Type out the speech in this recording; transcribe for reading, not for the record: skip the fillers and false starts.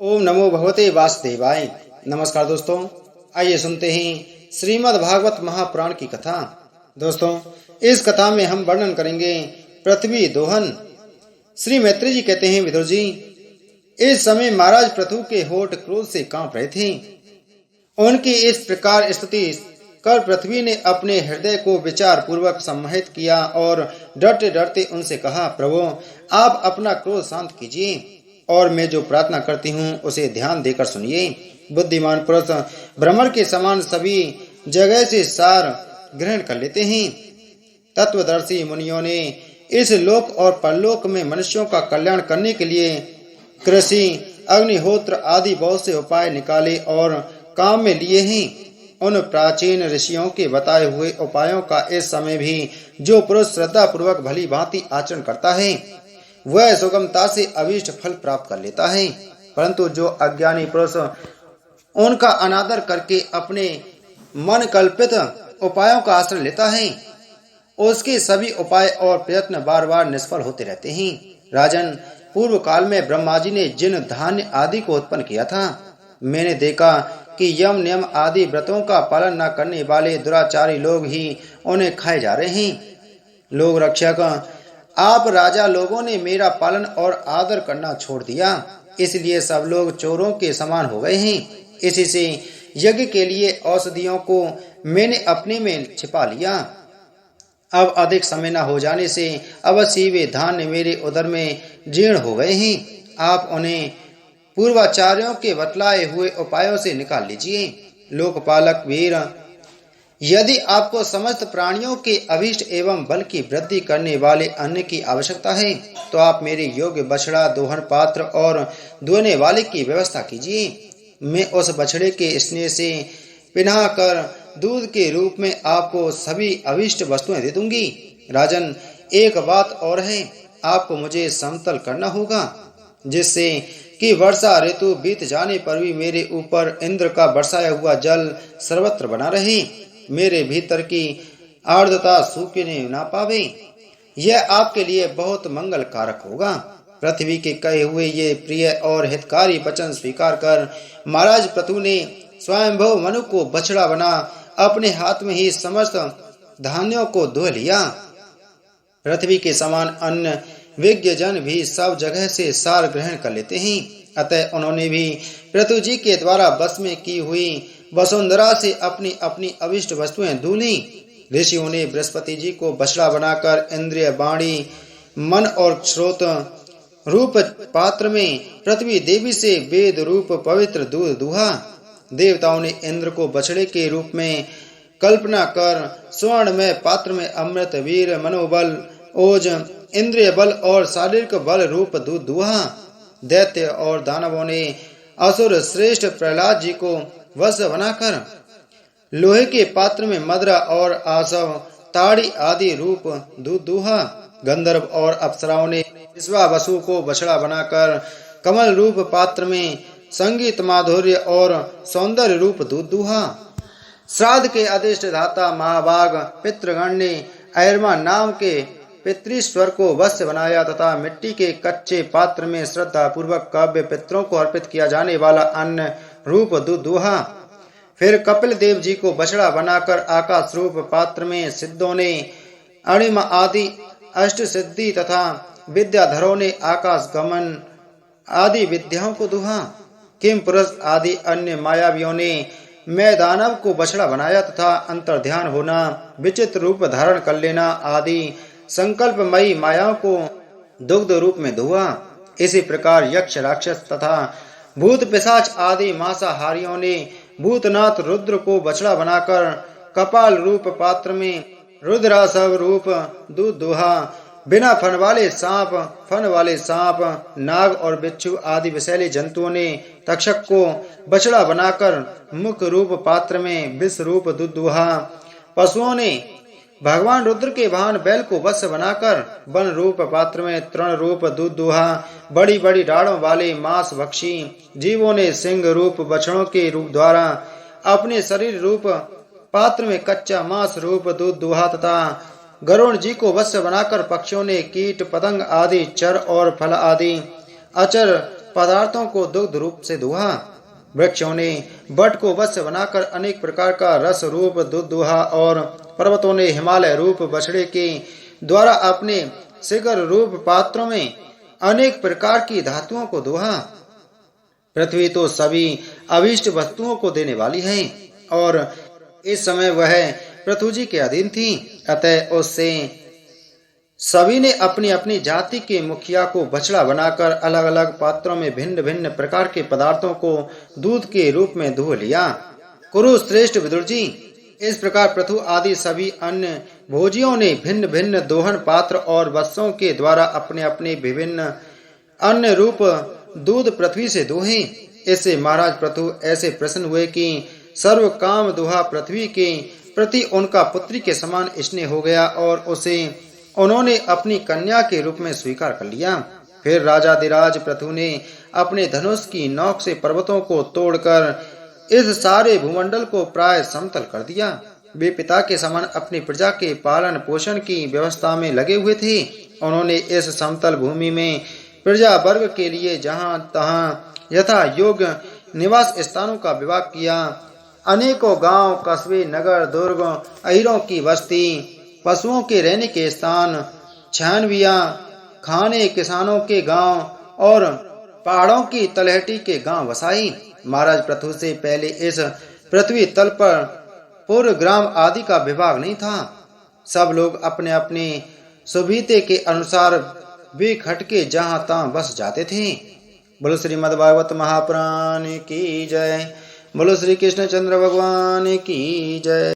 ओम नमो भगवते वासुदेवाय। नमस्कार दोस्तों, आइए सुनते हैं श्रीमद् भागवत महापुराण की कथा। दोस्तों, इस कथा में हम वर्णन करेंगे पृथ्वी दोहन। श्री मैत्री जी कहते हैं, विदुर जी, इस समय महाराज पृथु के होठ क्रोध से कांप रहे थे। उनकी इस प्रकार स्तुति कर पृथ्वी ने अपने हृदय को विचार पूर्वक सम्मोहित किया और डरते डरते उनसे कहा, प्रभु आप अपना क्रोध शांत कीजिए और मैं जो प्रार्थना करती हूँ उसे ध्यान देकर सुनिए। बुद्धिमान पुरुष भ्रमर के समान सभी जगह से सार ग्रहण कर लेते हैं। तत्वदर्शी मुनियों ने इस लोक और परलोक में मनुष्यों का कल्याण करने के लिए कृषि, अग्निहोत्र आदि बहुत से उपाय निकाले और काम में लिए हैं। उन प्राचीन ऋषियों के बताए हुए उपायों का इस समय भी जो पुरुष श्रद्धा पूर्वक भली भांति आचरण करता है वह सुगमता से अभीष्ट फल प्राप्त कर लेता है, परंतु जो अज्ञानी पुरुष उनका अनादर करके अपने मन कल्पित उपायों का आश्रय लेता है उसके सभी उपाय और प्रयत्न बार बार निष्फल होते रहते हैं। राजन, पूर्व काल में ब्रह्मा जी ने जिन धान्य आदि को उत्पन्न किया था, मैंने देखा कि यम नियम आदि व्रतों का पालन न करने वाले दुराचारी लोग ही उन्हें खाए जा रहे हैं। लोग रक्षक, आप राजा लोगों ने मेरा पालन और आदर करना छोड़ दिया, इसलिए सब लोग चोरों के समान हो गए हैं। इसी से यज्ञ के लिए औषधियों को मैंने अपने में छिपा लिया। अब अधिक समय न हो जाने से अवश्य वे धान्य मेरे उदर में जीर्ण हो गए हैं। आप उन्हें पूर्वाचार्यों के बतलाए हुए उपायों से निकाल लीजिए। लोकपालक वीर, यदि आपको समस्त प्राणियों के अभीष्ट एवं बल की वृद्धि करने वाले अन्न की आवश्यकता है तो आप मेरे योग्य बछड़ा, दोहन पात्र और दुहने वाले की व्यवस्था कीजिए। मैं उस बछड़े के स्नेह से पिन्हा कर दूध के रूप में आपको सभी अभीष्ट वस्तुएं दे दूंगी। राजन, एक बात और है, आपको मुझे समतल करना होगा जिससे कि वर्षा ऋतु बीत जाने पर भी मेरे ऊपर इंद्र का बरसाया हुआ जल सर्वत्र बना रहे, मेरे भीतर की आर्द्रता सूखने ना पावे। यह आपके लिए बहुत मंगल कारक होगा। पृथ्वी के कहे हुए ये प्रिय और हितकारी वचन स्वीकार कर महाराज पृथु ने स्वयंभव मनु को बछड़ा बना अपने हाथ में ही समस्त धान्यों को धो लिया। पृथ्वी के समान अन्य विज्ञ जन भी सब जगह से सार ग्रहण कर लेते हैं, अतः उन्होंने भी पृथु जी के द्वारा बस में की हुई वसुंधरा से अपनी अपनी अभिष्ट वस्तुएं धो लीं। ऋषियों ने बृहस्पति जी को बछड़ा बनाकर इंद्रिय, वाणी, मन और श्रोत रूप पात्र में पृथ्वी देवी से वेद रूप पवित्र दूध दुहा। देवताओं ने इंद्र को बछड़े के रूप में कल्पना कर स्वर्ण में पात्र में अमृत, वीर, मनोबल, ओज, इंद्रिय बल और शारीरिक बल रूप दूध दुहा। दैत्य और दानवों ने असुर श्रेष्ठ प्रहलाद जी को वश बनाकर लोहे के पात्र में मदरा और आसव, ताड़ी आदि रूप दूध दुहा। गंधर्व और अप्सराओं ने विश्वावसु को बछड़ा बनाकर कमल रूप पात्र में संगीत, माधुर्य और सौंदर्य रूप दूध दुहा। श्राद्ध के अधिष्ठ धाता महाभाग पितृगण ने अयरमा नाम के पितृश्वर को वश्य बनाया तथा मिट्टी के कच्चे पात्र में श्रद्धा पूर्वक काव्य पितरों को अर्पित किया जाने वाला अन्न रूप दूध दुहा। फिर कपिल देव जी को बछड़ा बनाकर आकाश रूप पात्र में सिद्धों ने अणिमा आदि अष्ट सिद्धि तथा विद्याधरों ने आकाश गमन आदि विद्याओं को दुहा। किम पुरुष आदि अन्य मायावियों ने मैं दानव को बछड़ा बनाया तथा अंतर्ध्यान होना, विचित्र रूप धारण कर लेना आदि संकल्पमयी मायाओं को दुग्ध रूप में धुआ। इसी प्रकार यक्ष, राक्षस तथा भूत पिशाच आदि मांसाहारियों ने भूतनाथ रुद्र को बछड़ा बनाकर कपाल रूप पात्र में रुद्रासव रूप दूध दुहा। बिना फन वाले सांप, फन वाले सांप, नाग और बिच्छू आदि विषैले जंतुओं ने तक्षक को बछड़ा बनाकर मुख रूप पात्र में विष रूप दूध दुहा। पशुओं ने भगवान रुद्र के वाहन बैल को वश्य बनाकर वन रूप पात्र में तृण रूप दूध दुहा। बड़ी बड़ी डाढ़ों वाले मांस भक्षी जीवों ने सिंह रूप बछड़ों के रूप द्वारा अपने शरीर रूप पात्र में कच्चा मांस रूप दूध दुहा तथा गरुण जी को वश्य बनाकर पक्षियों ने कीट, पतंग आदि, चर और फल आदि अचर पदार्थों को दुग्ध रूप से दुहा। वृक्षों ने बट को वत्स बनाकर अनेक प्रकार का रस रूप दूध दुहा और पर्वतों ने हिमालय रूप बछड़े के द्वारा अपने शिखर रूप पात्रों में अनेक प्रकार की धातुओं को दुहा। पृथ्वी तो सभी अभीष्ट वस्तुओं को देने वाली है और इस समय वह पृथ्वी जी के अधीन थी। अतः उससे सभी ने अपनी अपनी जाति के मुखिया को बछड़ा बनाकर अलग अलग पात्रों में भिन्न भिन्न प्रकार के पदार्थों को दूध के रूप में दुह लिया। कुरु श्रेष्ठ विदुर जी, इस प्रकार पृथु आदि सभी अन्य भोजियों ने भिन्न भिन्न दोहन पात्र और वत्सों के द्वारा अपने अपने विभिन्न अन्य रूप दूध पृथ्वी से दुहे। इससे महाराज पृथु ऐसे प्रसन्न हुए कि सर्व काम दुहा पृथ्वी के प्रति उनका पुत्री के समान स्नेह हो गया और उसे उन्होंने अपनी कन्या के रूप में स्वीकार कर लिया। फिर राजाधिराज पृथु ने अपने धनुष की नोक से पर्वतों को तोड़कर इस सारे भूमंडल को प्राय समतल कर दिया। वे पिता के समान अपनी प्रजा के पालन पोषण की व्यवस्था में लगे हुए थे। उन्होंने इस समतल भूमि में प्रजा वर्ग के लिए जहां तहां यथा योग्य निवास स्थानों का विभाग किया। अनेकों गांव, कस्बे, नगर, दुर्ग, अहिरों की बस्ती, पशुओं के रहने के स्थान, छानवियां, खाने, किसानों के गांव और पहाड़ों की तलहटी के गांव बसाई। महाराज पृथु से पहले इस पृथ्वी तल पर पूर्व ग्राम आदि का विभाग नहीं था। सब लोग अपने अपने सुविधे के अनुसार वे खटके जहां तहां बस जाते थे। बोलो श्रीमद् भागवत महापुराण की जय। बोलो श्री कृष्ण चंद्र भगवान की जय।